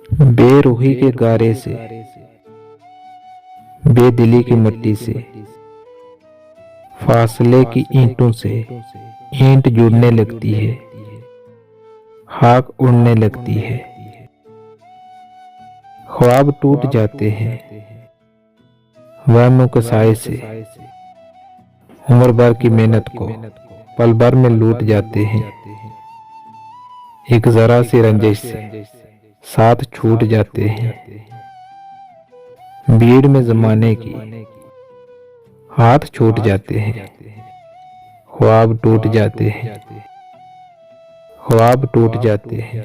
बेरूही के गारे से, बेदिली की मिट्टी से, फासले की ईंटों से ईंट जुड़ने लगती है, खाक उड़ने लगती है। ख्वाब टूट जाते हैं वहमों के साए से, उम्र भर की मेहनत को पल भर में लूट जाते हैं। एक जरा सी रंजिश से साथ छूट जाते हैं। भीड़ में जमाने की हाथ छूट जाते हैं। ख्वाब टूट जाते हैं, ख्वाब टूट जाते हैं।